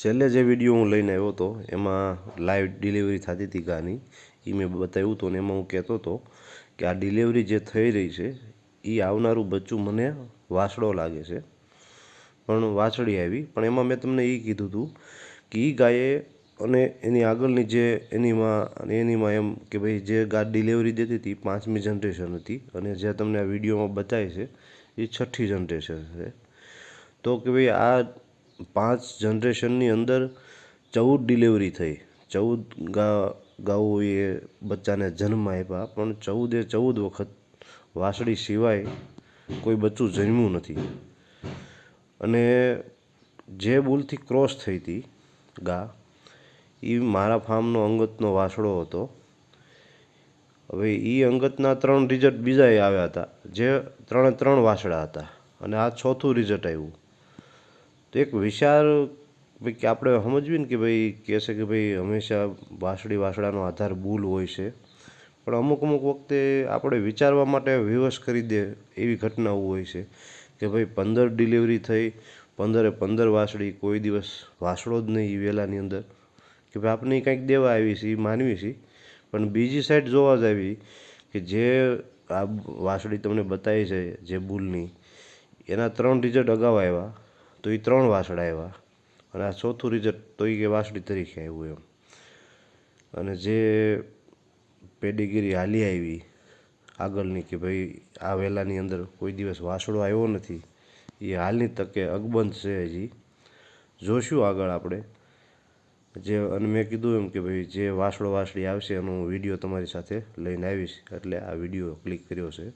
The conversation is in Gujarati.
છેલ્લે જે વિડીયો હું લઈને આવ્યો હતો એમાં લાઈવ ડિલિવરી થતી હતી ગાની એ મેં બતાવ્યું હતું ને એમાં હું કહેતો હતો કે આ ડિલિવરી જે થઈ રહી છે એ આવનારું બચ્ચું મને વાછડો લાગે છે, પણ વાછડી આવી. પણ એમાં મેં તમને એ કીધું હતું કે એ ગાયે અને એની આગળની જે એની માં અને એની માં એમ કે ભાઈ જે ગા ડિલિવરી દેતી હતી 5મી જનરેશન હતી અને જે તમને આ વિડીયોમાં બતાવે છે એ 6ઠ્ઠી જનરેશન છે. તો કે ભાઈ આ 5 જનરેશનની અંદર 14 ડિલિવરી થઈ, 14 ગાઓએ બચ્ચાને જન્મ આપ્યા, પણ 14 વખત વાછડી સિવાય કોઈ બચ્ચું જન્મ્યું નથી. અને જે બુલથી ક્રોસ થઈ હતી ગા એ મારા ફાર્મનો અંગતનો વાછડો હતો. હવે એ અંગતના 3 રિઝલ્ટ બીજાએ આવ્યા હતા, જે 3 વાછડા હતા અને આ 4થું રિઝલ્ટ આવ્યું. તો એક વિચાર કે આપણે સમજવી ને કે ભાઈ કહે છે કે ભાઈ હંમેશા વાછડાનો આધાર બુલ હોય છે, પણ અમુક વખતે આપણે વિચારવા માટે વિવશ કરી દે એવી ઘટનાઓ હોય છે કે ભાઈ 15 ડિલિવરી થઈ, 15 વાછડી, કોઈ દિવસ વાછડો જ નહીં એ વેલાની અંદર, કે ભાઈ આપણે કંઈક દેવા આવી છે એ માનવી છે. પણ બીજી સાઈડ જોવા જ આવી કે જે આ વાછડી તમને બતાવી છે જે બુલની, એના 3 રિઝલ્ટ અગાઉ આવ્યા તો એ 3 વાછડા આવ્યા અને આ 4થું રિઝલ્ટ તો એ કે વાછડી તરીકે આવ્યું એમ. અને જે પેડીગીરી હાલી આવી આગળની કે ભાઈ આ વેલાની અંદર કોઈ દિવસ વાછડો આવ્યો નથી, એ હાલની તકે અકબંધ છે. હજી જોશું આગળ આપણે જે, અને મેં કીધું એમ કે ભાઈ જે વાછડો વાછડી આવશે એનો વિડીયો તમારી સાથે લઈને આવીશ, એટલે આ વિડીયો ક્લિક કર્યો છે.